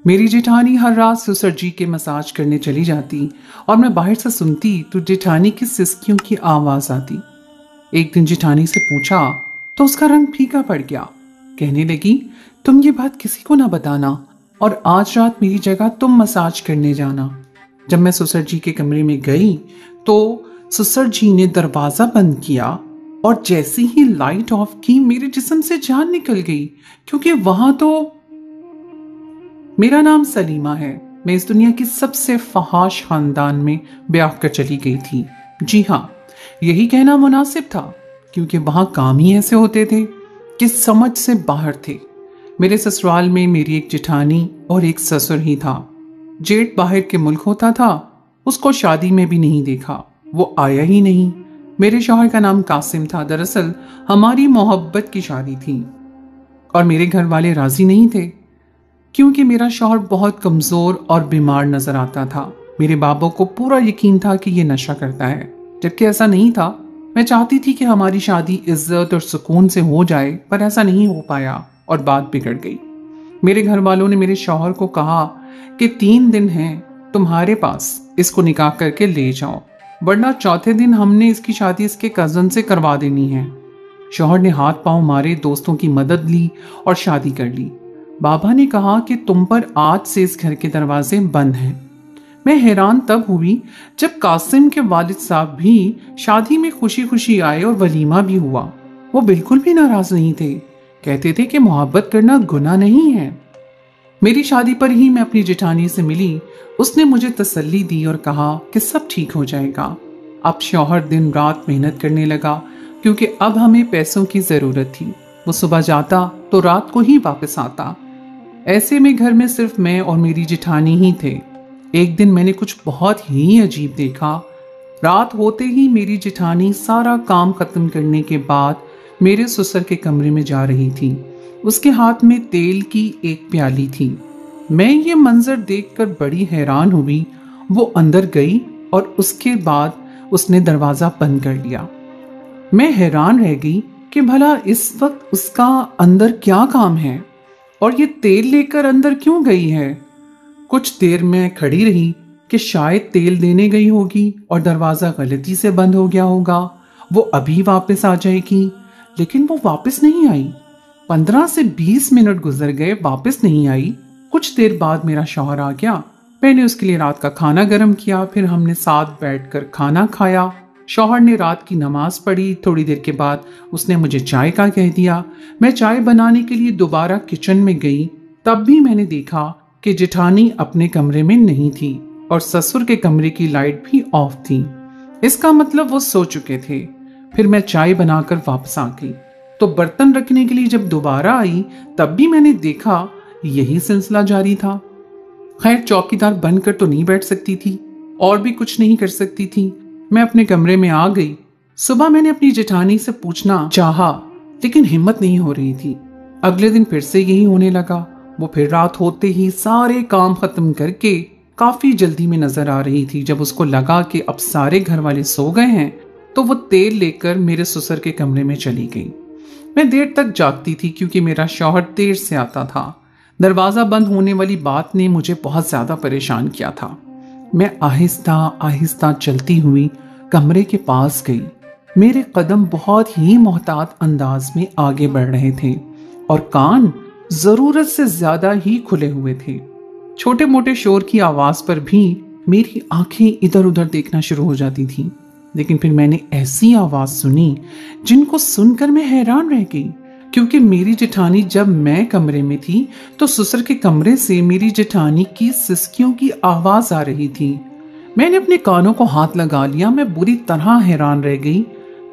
मेरी जेठानी हर रात सुसर जी के मसाज करने चली जाती और मैं बाहर से सुनती तो जेठानी की सिसकियों की आवाज आती। एक दिन जेठानी से पूछा तो उसका रंग फीका पड़ गया। कहने लगी, तुम ये बात किसी को ना बताना और आज रात मेरी जगह तुम मसाज करने जाना। जब मैं सुसर जी के कमरे में गई तो सुसर जी ने दरवाजा बंद किया और जैसे ही लाइट ऑफ की मेरे जिस्म से जान निकल गई, क्योंकि वहां तो मेरा नाम सलीमा है। मैं इस दुनिया की सबसे फहाश खानदान में ब्याह कर चली गई थी। जी हाँ, यही कहना मुनासिब था, क्योंकि वहां काम ही ऐसे होते थे कि समझ से बाहर थे। मेरे ससुराल में मेरी एक जेठानी और एक ससुर ही था। जेठ बाहर के मुल्क होता था, उसको शादी में भी नहीं देखा, वो आया ही नहीं। मेरे शौहर का नाम कासिम था। दरअसल हमारी मोहब्बत की शादी थी और मेरे घर वाले राजी नहीं थे, क्योंकि मेरा शौहर बहुत कमजोर और बीमार नजर आता था। मेरे बाबा को पूरा यकीन था कि ये नशा करता है, जबकि ऐसा नहीं था। मैं चाहती थी कि हमारी शादी इज्जत और सुकून से हो जाए, पर ऐसा नहीं हो पाया और बात बिगड़ गई। मेरे घर वालों ने मेरे शौहर को कहा कि 3 दिन हैं तुम्हारे पास, इसको निकाह करके ले जाओ, वरना चौथे दिन हमने इसकी शादी इसके कजन से करवा देनी है। शौहर ने हाथ पांव मारे, दोस्तों की मदद ली और शादी कर ली। बाबा ने कहा कि तुम पर आज से इस घर के दरवाजे बंद हैं। मैं हैरान तब हुई जब कासिम के वालिद साहब भी शादी में खुशी खुशी आए और वलीमा भी हुआ। वो बिल्कुल भी नाराज नहीं थे, कहते थे कि मोहब्बत करना गुनाह नहीं है। मेरी शादी पर ही मैं अपनी जेठानी से मिली। उसने मुझे तसल्ली दी और कहा कि सब ठीक हो जाएगा। अब शौहर दिन रात मेहनत करने लगा, क्योंकि अब हमें पैसों की जरूरत थी। वो सुबह जाता तो रात को ही वापस आता। ऐसे में घर में सिर्फ मैं और मेरी जेठानी ही थे। एक दिन मैंने कुछ बहुत ही अजीब देखा। रात होते ही मेरी जेठानी सारा काम खत्म करने के बाद मेरे ससुर के कमरे में जा रही थी। उसके हाथ में तेल की एक प्याली थी। मैं ये मंजर देखकर बड़ी हैरान हुई। वो अंदर गई और उसके बाद उसने दरवाजा बंद कर लिया। मैं हैरान रह गई कि भला इस वक्त उसका अंदर क्या काम है और ये तेल लेकर अंदर क्यों गई है। कुछ देर मैं खड़ी रही कि शायद तेल देने गई होगी और दरवाजा गलती से बंद हो गया होगा, वो अभी वापस आ जाएगी। लेकिन वो वापस नहीं आई। 15 से 20 मिनट गुजर गए, वापस नहीं आई। कुछ देर बाद मेरा शौहर आ गया। मैंने उसके लिए रात का खाना गर्म किया, फिर हमने साथ बैठकर खाना खाया। शौहर ने रात की नमाज पढ़ी। थोड़ी देर के बाद उसने मुझे चाय का कह दिया। मैं चाय बनाने के लिए दोबारा किचन में गई। तब भी मैंने देखा कि जेठानी अपने कमरे में नहीं थी और ससुर के कमरे की लाइट भी ऑफ थी। इसका मतलब वो सो चुके थे। फिर मैं चाय बनाकर वापस आ गई तो बर्तन रखने के लिए जब दोबारा आई तब भी मैंने देखा यही सिलसिला जारी था। खैर, चौकीदार बनकर तो नहीं बैठ सकती थी और भी कुछ नहीं कर सकती थी। मैं अपने कमरे में आ गई। सुबह मैंने अपनी जेठानी से पूछना चाहा, लेकिन हिम्मत नहीं हो रही थी। अगले दिन फिर से यही होने लगा। वो फिर रात होते ही सारे काम खत्म करके काफी जल्दी में नजर आ रही थी। जब उसको लगा कि अब सारे घर वाले सो गए हैं तो वो तेल लेकर मेरे ससुर के कमरे में चली गई। मैं देर तक जागती थी, क्योंकि मेरा शौहर देर से आता था। दरवाजा बंद होने वाली बात ने मुझे बहुत ज्यादा परेशान किया था। मैं आहिस्ता आहिस्ता चलती हुई कमरे के पास गई। मेरे कदम बहुत ही मोहतात अंदाज में आगे बढ़ रहे थे और कान जरूरत से ज्यादा ही खुले हुए थे। छोटे मोटे शोर की आवाज पर भी मेरी आंखें इधर उधर देखना शुरू हो जाती थी। लेकिन फिर मैंने ऐसी आवाज सुनी जिनको सुनकर मैं हैरान रह गई, क्योंकि मेरी जेठानी जब मैं कमरे में थी तो ससुर के कमरे से मेरी जेठानी की सिसकियों की आवाज आ रही थी। मैंने अपने कानों को हाथ लगा लिया। मैं बुरी तरह हैरान रह गई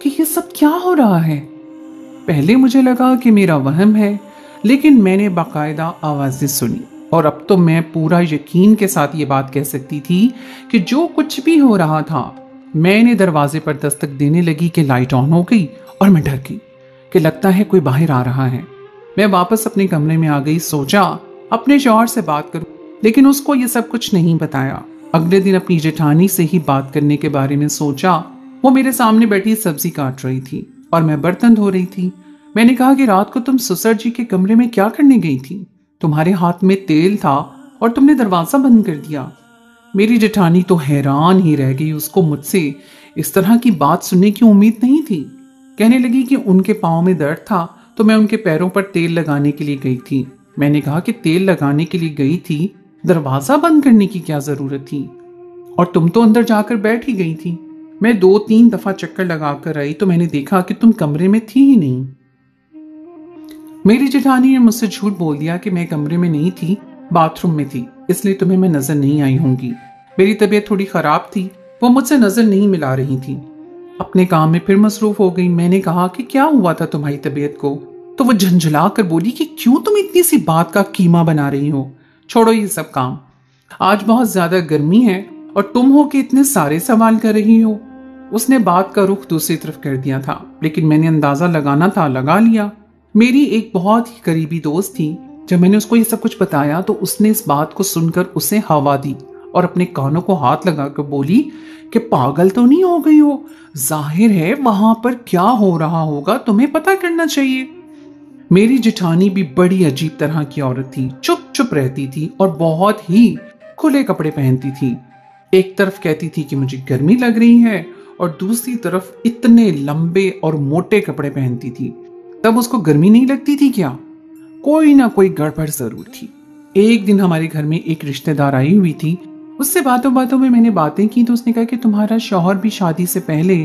कि ये सब क्या हो रहा है। पहले मुझे लगा कि मेरा वहम है, लेकिन मैंने बाकायदा आवाजें सुनी और अब तो मैं पूरा यकीन के साथ ये बात कह सकती थी कि जो कुछ भी हो रहा था। मैंने दरवाजे पर दस्तक देने लगी कि लाइट ऑन हो गई और मैं डर गई कि लगता है कोई बाहर आ रहा है। मैं वापस अपने कमरे में आ गई। सोचा अपने शौहर से बात करूं, लेकिन उसको ये सब कुछ नहीं बताया। अगले दिन अपनी जेठानी से ही बात करने के बारे में सोचा। वो मेरे सामने बैठी सब्जी काट रही थी और मैं बर्तन धो रही थी। मैंने कहा कि रात को तुम ससुर जी के कमरे में क्या करने गई थी? तुम्हारे हाथ में तेल था और तुमने दरवाजा बंद कर दिया। मेरी जेठानी तो हैरान ही रह गई, उसको मुझसे इस तरह की बात सुनने की उम्मीद नहीं थी। कहने लगी कि उनके पाँव में दर्द था तो मैं उनके पैरों पर तेल लगाने के लिए गई थी। मैंने कहा कि तेल लगाने के लिए गई थी, दरवाजा बंद करने की क्या जरूरत थी, और तुम तो अंदर जाकर बैठ ही गई थी। मैं 2-3 दफा चक्कर लगाकर आई तो मैंने देखा कि तुम कमरे में थी ही नहीं। मेरी जेठानी ने मुझसे झूठ बोल दिया कि मैं कमरे में नहीं थी, बाथरूम में थी, इसलिए तुम्हें मैं नजर नहीं आई होंगी। मेरी तबीयत थोड़ी खराब थी, वो मुझसे नजर नहीं मिला रही थी। अपने काम में फिर मसरूफ हो गई। मैंने कहा कि क्या हुआ था तुम्हारी तबीयत को, तो वो झंझला कर बोली कि क्यों तुम इतनी सी बात का कीमा बना रही हो, छोड़ो ये सब काम, आज बहुत ज्यादा गर्मी है और तुम हो कि इतने सारे सवाल कर रही हो। उसने बात का रुख दूसरी तरफ कर दिया था, लेकिन मैंने अंदाजा लगाना था, लगा लिया। मेरी एक बहुत ही करीबी दोस्त थी, जब मैंने उसको ये सब कुछ बताया तो उसने इस बात को सुनकर उसे हवा दी और अपने कानों को हाथ लगाकर बोली कि पागल तो नहीं हो गई हो, जाहिर है वहां पर क्या हो रहा होगा तुम्हें पता करना चाहिए। मेरी जेठानी भी बड़ी अजीब तरह की औरत थी, चुप चुप रहती थी और बहुत ही खुले कपड़े पहनती थी। एक तरफ कहती थी कि मुझे गर्मी लग रही है और दूसरी तरफ इतने लंबे और मोटे कपड़े पहनती थी। तब उसको गर्मी नहीं लगती थी क्या? कोई ना कोई गड़बड़ जरूर थी। एक दिन हमारे घर में एक रिश्तेदार आई हुई थी, उससे बातों बातों में मैंने बातें की तो उसने कहा कि तुम्हारा शौहर भी शादी से पहले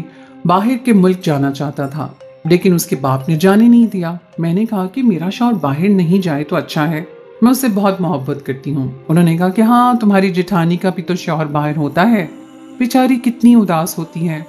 बाहर के मुल्क जाना चाहता था, लेकिन उसके बाप ने जाने नहीं दिया। मैंने कहा कि मेरा शौहर बाहर नहीं जाए तो अच्छा है, मैं उससे बहुत मोहब्बत करती हूँ। उन्होंने कहा कि हाँ, तुम्हारी जेठानी का भी तो शौहर बाहर होता है, बेचारी कितनी उदास होती है।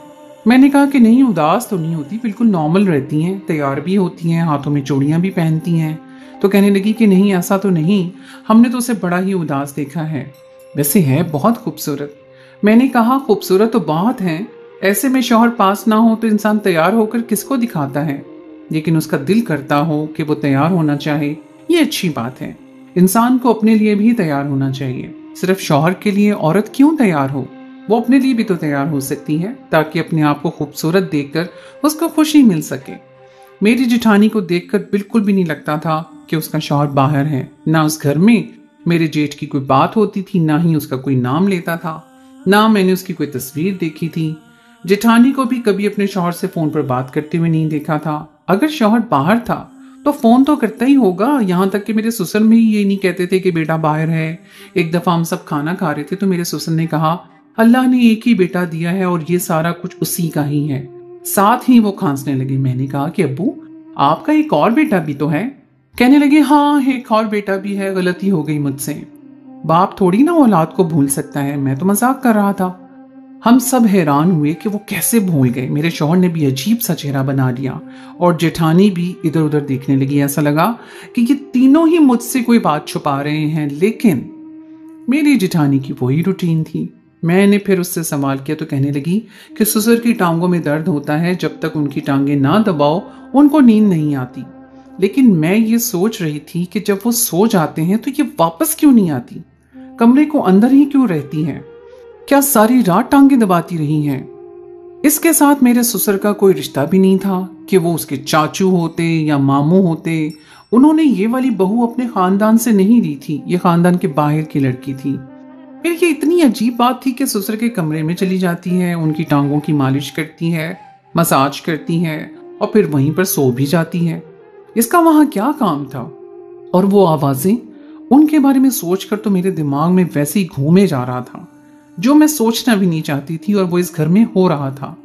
मैंने कहा कि नहीं, उदास तो नहीं होती, बिल्कुल नॉर्मल रहती हैं, तैयार भी होती हैं, हाथों में चूड़ियां भी पहनती हैं। तो कहने लगी कि नहीं, ऐसा तो नहीं, हमने तो उसे बड़ा ही उदास देखा है, वैसे है बहुत खूबसूरत। मैंने कहा खूबसूरत तो बहुत है, ऐसे में शौहर पास ना हो तो इंसान तैयार होकर किसको दिखाता है, लेकिन उसका दिल करता हो कि वो तैयार होना चाहे, ये अच्छी बात है। इंसान को अपने लिए भी तैयार होना चाहिए, सिर्फ शौहर के लिए औरत क्यों तैयार हो, वो अपने लिए भी तो तैयार हो सकती है, ताकि अपने आप को खूबसूरत देखकर उसको खुशी मिल सके। मेरी जेठानी को देखकर बिल्कुल भी नहीं लगता था कि उसका शौहर बाहर है। ना उस घर में मेरे जेठ की कोई बात होती थी, ना ही उसका कोई नाम लेता था, ना मैंने उसकी कोई तस्वीर देखी थी। जेठानी को भी कभी अपने शौहर से फोन पर बात करते हुए नहीं देखा था। अगर शौहर बाहर था तो फोन तो करता ही होगा। यहाँ तक कि मेरे ससुर में ही ये नहीं कहते थे कि बेटा बाहर है। एक दफा हम सब खाना खा रहे थे तो मेरे ससुर ने कहा, अल्लाह ने एक ही बेटा दिया है और ये सारा कुछ उसी का ही है। साथ ही वो खांसने लगे। मैंने कहा कि अब्बू, आपका एक और बेटा भी तो है। कहने लगे, हाँ एक और बेटा भी है, गलती हो गई मुझसे। बाप थोड़ी ना औलाद को भूल सकता है। मैं तो मजाक कर रहा था। हम सब हैरान हुए कि वो कैसे भूल गए। मेरे शौहर ने भी अजीब सा चेहरा बना लिया और जेठानी भी इधर उधर देखने लगी। ऐसा लगा कि ये तीनों ही मुझसे कोई बात छुपा रहे हैं, लेकिन मेरी जेठानी की वही रूटीन थी। मैंने फिर उससे सवाल किया तो कहने लगी कि ससुर की टांगों में दर्द होता है, जब तक उनकी टांगें ना दबाओ उनको नींद नहीं आती। लेकिन मैं ये सोच रही थी कि जब वो सो जाते हैं तो ये वापस क्यों नहीं आती, कमरे को अंदर ही क्यों रहती हैं, क्या सारी रात टांगें दबाती रही हैं। इसके साथ मेरे ससुर का कोई रिश्ता भी नहीं था कि वो उसके चाचू होते या मामू होते। उन्होंने ये वाली बहू अपने खानदान से नहीं ली थी, ये खानदान के बाहर की लड़की थी। फिर ये इतनी अजीब बात थी कि ससुर के कमरे में चली जाती है, उनकी टांगों की मालिश करती है, मसाज करती है और फिर वहीं पर सो भी जाती है। इसका वहां क्या काम था। और वो आवाजें, उनके बारे में सोचकर तो मेरे दिमाग में वैसे ही घूमे जा रहा था जो मैं सोचना भी नहीं चाहती थी, और वो इस घर में हो रहा था।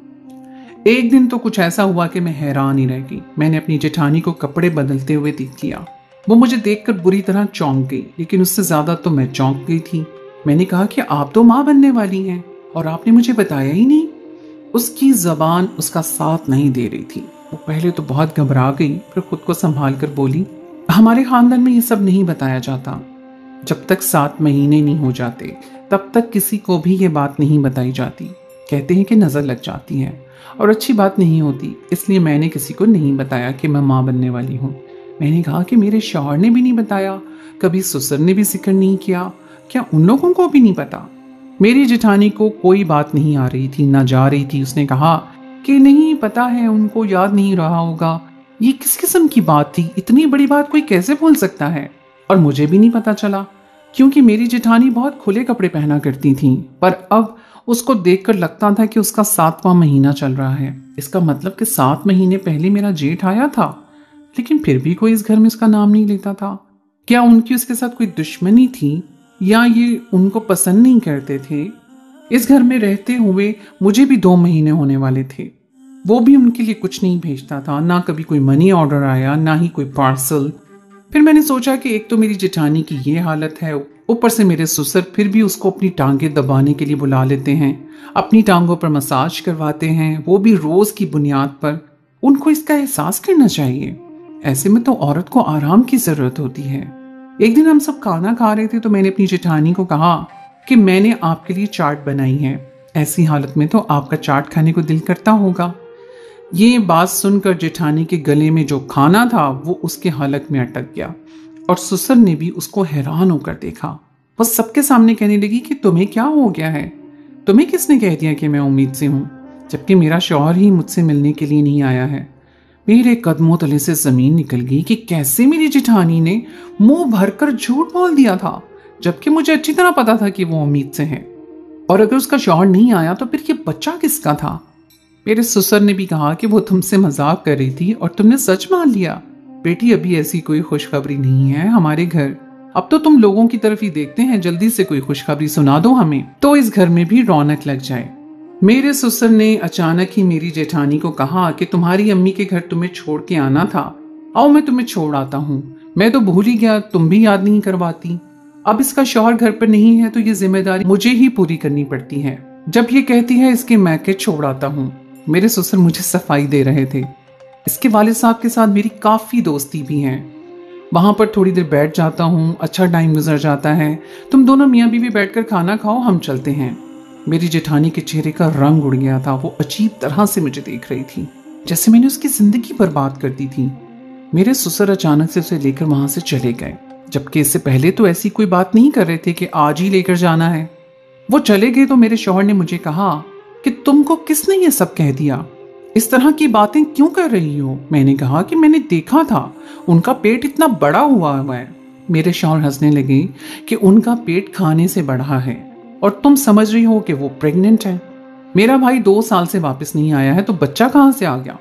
एक दिन तो कुछ ऐसा हुआ कि मैं हैरान ही रह गई। मैंने अपनी जेठानी को कपड़े बदलते हुए देख लिया। वो मुझे देखकर बुरी तरह चौंक गई, लेकिन उससे ज्यादा तो मैं चौंक गई थी। मैंने कहा कि आप तो माँ बनने वाली हैं और आपने मुझे बताया ही नहीं। उसकी जबान उसका साथ नहीं दे रही थी। वो पहले तो बहुत घबरा गई, फिर खुद को संभाल कर बोली, हमारे खानदान में ये सब नहीं बताया जाता। जब तक 7 महीने नहीं हो जाते तब तक किसी को भी ये बात नहीं बताई जाती। कहते हैं कि नजर लग जाती है और अच्छी बात नहीं होती, इसलिए मैंने किसी को नहीं बताया कि मैं माँ बनने वाली हूँ। मैंने कहा कि मेरे शौहर ने भी नहीं बताया, कभी ससुर ने भी जिक्र नहीं किया, क्या उन लोगों को भी नहीं पता। मेरी जेठानी को कोई बात नहीं आ रही थी, ना जा रही थी। उसने कहा कि नहीं पता है, उनको याद नहीं रहा होगा। ये किस किस्म की बात थी, इतनी बड़ी बात कोई कैसे भूल सकता है, और मुझे भी नहीं पता चला। क्योंकि मेरी जेठानी बहुत खुले कपड़े पहना करती थी, पर अब उसको देखकर लगता था कि उसका 7वां महीना चल रहा है। इसका मतलब कि 7 महीने पहले मेरा जेठ आया था, लेकिन फिर भी कोई इस घर में उसका नाम नहीं लेता था। क्या उनकी उसके साथ कोई दुश्मनी थी, या ये उनको पसंद नहीं करते थे? इस घर में रहते हुए मुझे भी 2 महीने होने वाले थे। वो भी उनके लिए कुछ नहीं भेजता था, ना कभी कोई मनी ऑर्डर आया, ना ही कोई पार्सल। फिर मैंने सोचा कि एक तो मेरी जेठानी की ये हालत है, ऊपर से मेरे ससुर फिर भी उसको अपनी टांगें दबाने के लिए बुला लेते हैं, अपनी टांगों पर मसाज करवाते हैं, वो भी रोज की बुनियाद पर। उनको इसका एहसास करना चाहिए। ऐसे में तो औरत को आराम की जरूरत होती है। एक दिन हम सब खाना खा रहे थे तो मैंने अपनी जेठानी को कहा कि मैंने आपके लिए चाट बनाई है, ऐसी हालत में तो आपका चाट खाने को दिल करता होगा। ये बात सुनकर जेठानी के गले में जो खाना था वो उसके हलक में अटक गया, और ससुर ने भी उसको हैरान होकर देखा। वो सबके सामने कहने लगी कि तुम्हें क्या हो गया है, तुम्हें किसने कह दिया कि मैं उम्मीद से हूं, जबकि मेरा शौहर ही मुझसे मिलने के लिए नहीं आया है। मेरे कदमों तले से जमीन निकल गई कि कैसे मेरी जेठानी ने मुंह भरकर झूठ बोल दिया था, जबकि मुझे अच्छी तरह पता था कि वो उम्मीद से है। और अगर उसका शौहर नहीं आया तो फिर ये बच्चा किसका था? मेरे ससुर ने भी कहा कि वो तुमसे मजाक कर रही थी और तुमने सच मान लिया। बेटी, अभी ऐसी कोई खुशखबरी नहीं है हमारे घर। अब तो तुम लोगों की तरफ ही देखते हैं, जल्दी से कोई खुशखबरी सुना दो हमें, तो इस घर में भी रौनक लग जाए। मेरे ससुर ने अचानक ही मेरी जेठानी को कहा कि तुम्हारी अम्मी के घर तुम्हें छोड़ के आना था, आओ मैं तुम्हें छोड़ आता हूँ। मैं तो भूल ही गया, तुम भी याद नहीं करवाती। अब इसका शौहर घर पर नहीं है तो ये जिम्मेदारी मुझे ही पूरी करनी पड़ती है। जब ये कहती है इसके मैके छोड़ आता हूँ। मेरे ससुर मुझे सफाई दे रहे थे। इसके वालिद साहब के साथ मेरी काफी दोस्ती भी है, वहां पर थोड़ी देर बैठ जाता हूँ, अच्छा टाइम गुजर जाता है। तुम दोनों मियाँ बीवी बैठकर खाना खाओ, हम चलते हैं। मेरी जेठानी के चेहरे का रंग उड़ गया था। वो अजीब तरह से मुझे देख रही थी, जैसे मैंने उसकी जिंदगी बर्बाद कर दी थी। मेरे ससुर अचानक से उसे लेकर वहां से चले गए, जबकि इससे पहले तो ऐसी कोई बात नहीं कर रहे थे कि आज ही लेकर जाना है। वो चले गए तो मेरे शौहर ने मुझे कहा कि तुमको किसने ये सब कह दिया, इस तरह की बातें क्यों कर रही हो? मैंने कहा कि मैंने देखा था, उनका पेट इतना बड़ा हुआ है। मेरे शौहर हंसने लगे कि उनका पेट खाने से बढ़ा है और तुम समझ रही हो कि वो प्रेग्नेंट है। मेरा भाई 2 साल से वापस नहीं आया है तो बच्चा कहां से आ गया?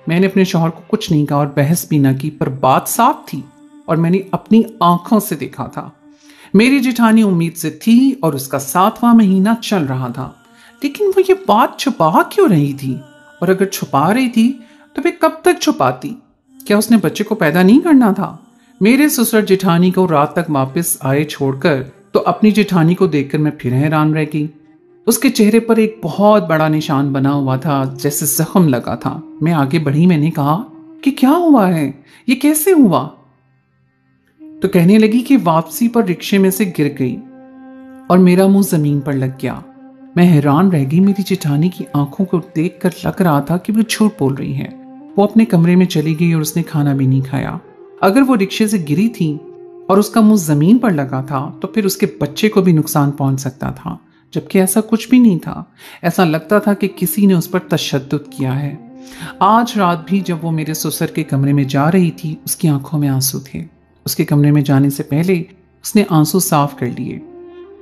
मैंने अपने शौहर को कुछ नहीं कहा और बहस भी ना की, पर बात साफ थी और मैंने अपनी आंखों से देखा था। मेरी जेठानी उम्मीद से थी और उसका 7वां महीना चल रहा था, लेकिन वो ये बात छुपा क्यों रही थी? और अगर छुपा रही थी तो वे कब तक छुपाती? क्या उसने बच्चे को पैदा नहीं करना था? मेरे ससुर जेठानी को रात तक वापस आए छोड़कर, तो अपनी जेठानी को देखकर मैं फिर हैरान रह गई। उसके चेहरे पर एक बहुत बड़ा निशान बना हुआ था, जैसे जख्म लगा था। मैं आगे बढ़ी, मैंने कहा कि क्या हुआ है, ये कैसे हुआ? तो कहने लगी कि वापसी पर रिक्शे में से गिर गई और मेरा मुंह जमीन पर लग गया। मैं हैरान रह गई। मेरी जेठानी की आंखों को देखकर लग रहा था कि वो झूठ बोल रही है। वो अपने कमरे में चली गई और उसने खाना भी नहीं खाया। अगर वो रिक्शे से गिरी थी और उसका मुंह जमीन पर लगा था तो फिर उसके बच्चे को भी नुकसान पहुंच सकता था, जबकि ऐसा कुछ भी नहीं था। ऐसा लगता था कि किसी ने उस पर तशद्दुद किया है। आज रात भी जब वो मेरे ससुर के कमरे में जा रही थी, उसकी आंखों में आंसू थे। उसके कमरे में जाने से पहले उसने आंसू साफ कर लिए।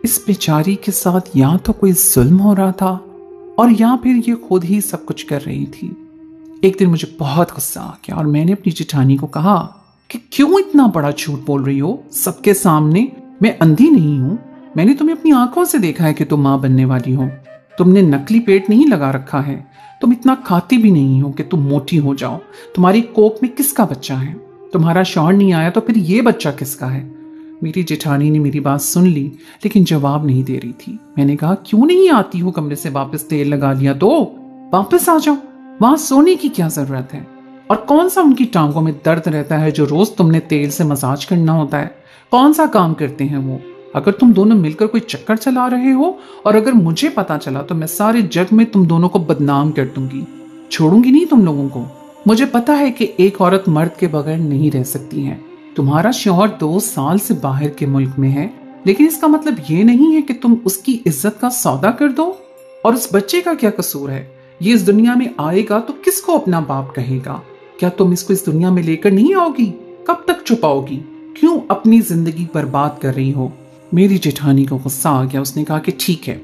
इस बेचारी के साथ या तो कोई जुल्म हो रहा था और या फिर ये खुद ही सब कुछ कर रही थी। एक दिन मुझे बहुत गुस्सा आ गया और मैंने अपनी जेठानी को कहा कि क्यों इतना बड़ा झूठ बोल रही हो सबके सामने? मैं अंधी नहीं हूं, मैंने तुम्हें अपनी आंखों से देखा है कि तुम मां बनने वाली हो। तुमने नकली पेट नहीं लगा रखा है, तुम इतना खाती भी नहीं हो कि तुम मोटी हो जाओ। तुम्हारी कोख में किसका बच्चा है? तुम्हारा शौहर नहीं आया तो फिर ये बच्चा किसका है? मेरी जेठानी ने मेरी बात सुन ली, लेकिन जवाब नहीं दे रही थी। मैंने कहा, क्यों नहीं आती हो कमरे से वापस? तेल लगा लिया तो वापस आ जाओ, वहां सोने की क्या जरूरत है? और कौन सा उनकी टांगों में दर्द रहता है जो रोज तुमने तेल से मसाज करना होता है? कौन सा काम करते हैं वो? अगर तुम दोनों मिलकर कोई चक्कर चला रहे हो और अगर मुझे पता चला तो मैं सारे जग में तुम दोनों को बदनाम कर दूंगी, छोड़ूंगी नहीं तुम लोगों को। मुझे पता है कि एक औरत मर्द के बगैर नहीं रह सकती है। तुम्हारा शौहर 2 साल से बाहर के मुल्क में है, लेकिन इसका मतलब ये नहीं है कि तुम उसकी इज्जत का सौदा कर दो। और उस बच्चे का क्या कसूर है? ये इस दुनिया में आएगा तो किसको अपना बाप कहेगा? क्या तुम इसको इस दुनिया में लेकर नहीं आओगी? कब तक छुपाओगी? क्यों अपनी जिंदगी बर्बाद कर रही हो? मेरी जेठानी को गुस्सा आ गया। उसने कहा कि ठीक है,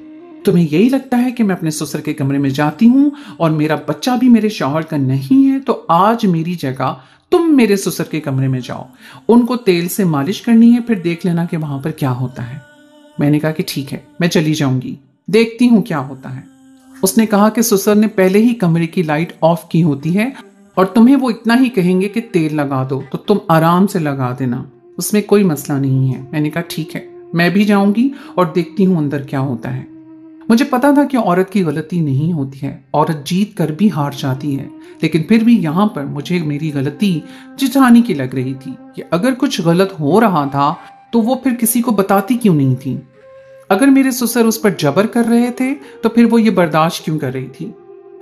तुम्हें यही लगता है कि मैं अपने ससुर के कमरे में जाती हूँ और मेरा बच्चा भी मेरे शौहर का नहीं है, तो आज मेरी जगह तुम मेरे ससुर के कमरे में जाओ, उनको तेल से मालिश करनी है, फिर देख लेना कि वहां पर क्या होता है। मैंने कहा कि ठीक है, मैं चली जाऊंगी, देखती हूँ क्या होता है। उसने कहा कि ससुर ने पहले ही कमरे की लाइट ऑफ की होती है और तुम्हें वो इतना ही कहेंगे कि तेल लगा दो, तो तुम आराम से लगा देना, उसमें कोई मसला नहीं है। मैंने कहा ठीक है, मैं भी जाऊंगी और देखती हूं अंदर क्या होता है। मुझे पता था कि औरत की गलती नहीं होती है, औरत जीत कर भी हार जाती है, लेकिन फिर भी यहाँ पर मुझे मेरी गलती जेठानी की लग रही थी कि अगर कुछ गलत हो रहा था तो वो फिर किसी को बताती क्यों नहीं थी। अगर मेरे ससुर उस पर जबर कर रहे थे तो फिर वो ये बर्दाश्त क्यों कर रही थी।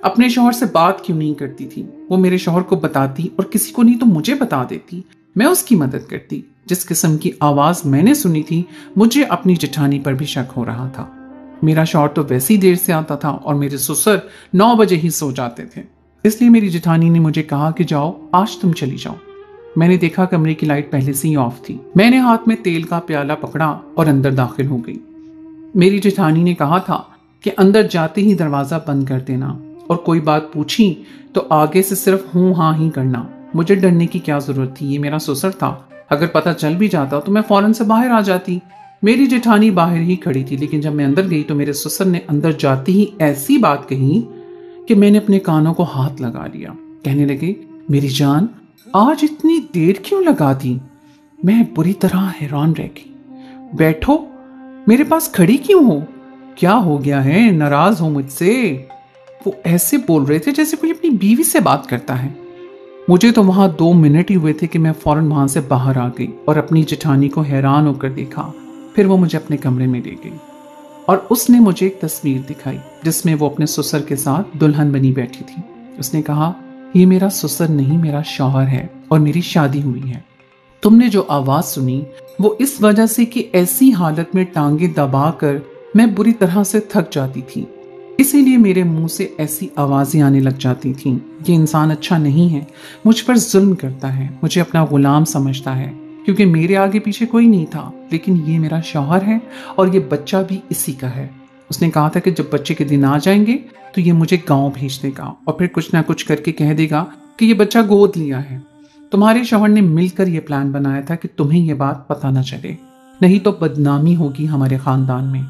अपने शौहर से बात क्यों नहीं करती थी। वो मेरे शौहर को बताती और किसी को नहीं तो मुझे बता देती, मैं उसकी मदद करती। जिस किस्म की आवाज मैंने सुनी थी, मुझे अपनी जेठानी पर भी शक हो रहा था। मेरा शौहर तो वैसी देर से आता था और मेरे ससुर 9 बजे ही सो जाते थे। इसलिए मेरी जेठानी ने मुझे कहा कि जाओ, आज तुम चली जाओ। मैंने देखा कमरे की लाइट पहले से ही ऑफ थी। मैंने हाथ में तेल का प्याला पकड़ा और अंदर दाखिल हो गई। मेरी जेठानी ने कहा था कि अंदर जाते ही दरवाजा बंद कर देना और कोई बात पूछी तो आगे से सिर्फ हूं हाँ ही करना। मुझे डरने की क्या जरूरत थी, ये मेरा ससुर था। अगर पता चल भी जाता तो मैं फौरन से बाहर आ जाती। मेरी जेठानी बाहर ही खड़ी थी, लेकिन जब मैं अंदर गई तो मेरे ससुर ने अंदर जाते ही ऐसी बात कही कि मैंने अपने कानों को हाथ लगा लिया। कहने लगे, मेरी जान, आज इतनी देर क्यों लगा दी। मैं बुरी तरह हैरान रह गई। बैठो, मेरे पास खड़ी क्यों हो, क्या हो गया है, नाराज हो मुझसे। वो ऐसे बोल रहे थे जैसे कोई अपनी बीवी से बात करता है। मुझे तो वहां 2 मिनट ही हुए थे कि मैं फौरन वहां से बाहर आ गई और अपनी जेठानी को हैरान होकर देखा। फिर वो मुझे अपने कमरे में ले गई और उसने मुझे एक तस्वीर दिखाई जिसमें वो अपने ससुर के साथ दुल्हन बनी बैठी थी। उसने कहा, ये मेरा ससुर नहीं, मेरा शौहर है और मेरी शादी हुई है। तुमने जो आवाज सुनी वो इस वजह से कि ऐसी हालत में टांगे दबाकर मैं बुरी तरह से थक जाती थी, इसीलिए मेरे मुंह से ऐसी आवाजें आने लग जाती थीं। ये इंसान अच्छा नहीं है, मुझ पर जुल्म करता है, मुझे अपना गुलाम समझता है, क्योंकि मेरे आगे पीछे कोई नहीं था, लेकिन ये मेरा शौहर है और ये बच्चा भी इसी का है। उसने कहा था कि जब बच्चे के दिन आ जाएंगे तो ये मुझे गांव भेज देगा और फिर कुछ ना कुछ करके कह देगा कि ये बच्चा गोद लिया है। तुम्हारे शौहर ने मिलकर ये प्लान बनाया था कि तुम्हें ये बात पता न चले, नहीं तो बदनामी होगी हमारे खानदान में।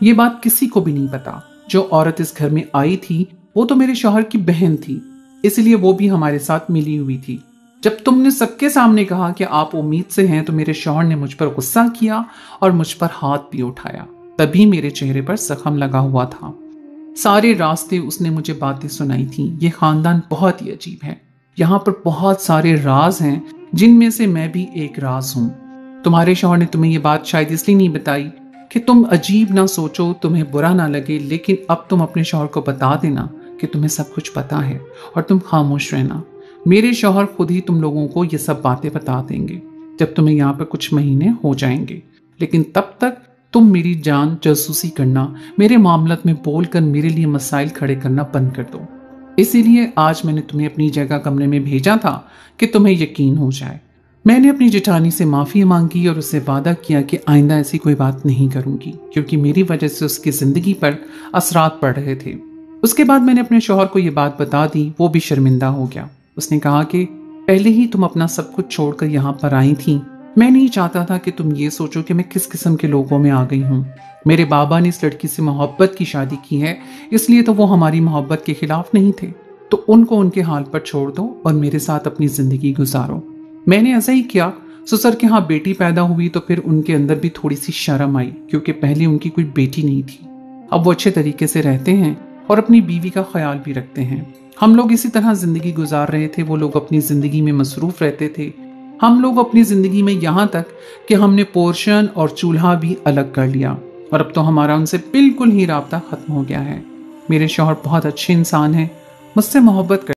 ये बात किसी को भी नहीं पता। जो औरत इस घर में आई थी वो तो मेरे शौहर की बहन थी, इसलिए वो भी हमारे साथ मिली हुई थी। जब तुमने सबके सामने कहा कि आप उम्मीद से हैं तो मेरे शौहर ने मुझ पर गुस्सा किया और मुझ पर हाथ भी उठाया। तभी मेरे चेहरे पर जख्म लगा हुआ था। सारे रास्ते उसने मुझे बातें सुनाई थी। ये खानदान बहुत ही अजीब है, यहाँ पर बहुत सारे राज हैं जिनमें से मैं भी एक राज हूँ। तुम्हारे शौहर ने तुम्हें ये बात शायद इसलिए नहीं बताई कि तुम अजीब ना सोचो, तुम्हें बुरा ना लगे, लेकिन अब तुम अपने शौहर को बता देना कि तुम्हें सब कुछ पता है और तुम खामोश रहना। मेरे शौहर खुद ही तुम लोगों को ये सब बातें बता देंगे जब तुम्हें यहाँ पर कुछ महीने हो जाएंगे, लेकिन तब तक तुम मेरी जान जासूसी करना, मेरे मामलत में बोलकर मेरे लिए मसाइल खड़े करना बंद कर दो। इसीलिए आज मैंने तुम्हें अपनी जगह कमरे में भेजा था कि तुम्हें यकीन हो जाए। मैंने अपनी जेठानी से माफ़ी मांगी और उससे वादा किया कि आइंदा ऐसी कोई बात नहीं करूंगी, क्योंकि मेरी वजह से उसकी ज़िंदगी पर असरात पड़ रहे थे। उसके बाद मैंने अपने शौहर को ये बात बता दी। वो भी शर्मिंदा हो गया। उसने कहा कि पहले ही तुम अपना सब कुछ छोड़कर यहाँ पर आई थी। मैं नहीं चाहता था कि तुम ये सोचो कि मैं किस किस्म के लोगों में आ गई हूँ। मेरे बाबा ने इस लड़की से मोहब्बत की शादी की है, इसलिए तो वो हमारी मोहब्बत के खिलाफ नहीं थे। तो उनको उनके हाल पर छोड़ दो और मेरे साथ अपनी जिंदगी गुजारो। मैंने ऐसा ही किया। ससुर के यहाँ बेटी पैदा हुई तो फिर उनके अंदर भी थोड़ी सी शर्म आई, क्योंकि पहले उनकी कोई बेटी नहीं थी। अब वो अच्छे तरीके से रहते हैं और अपनी बीवी का ख्याल भी रखते हैं। हम लोग इसी तरह जिंदगी गुजार रहे थे। वो लोग अपनी जिंदगी में मसरूफ रहते थे, हम लोग अपनी जिंदगी में, यहाँ तक कि हमने पोर्शन और चूल्हा भी अलग कर लिया और अब तो हमारा उनसे बिल्कुल ही राब्ता खत्म हो गया है। मेरे शौहर बहुत अच्छे इंसान हैं, मुझसे मोहब्बत कर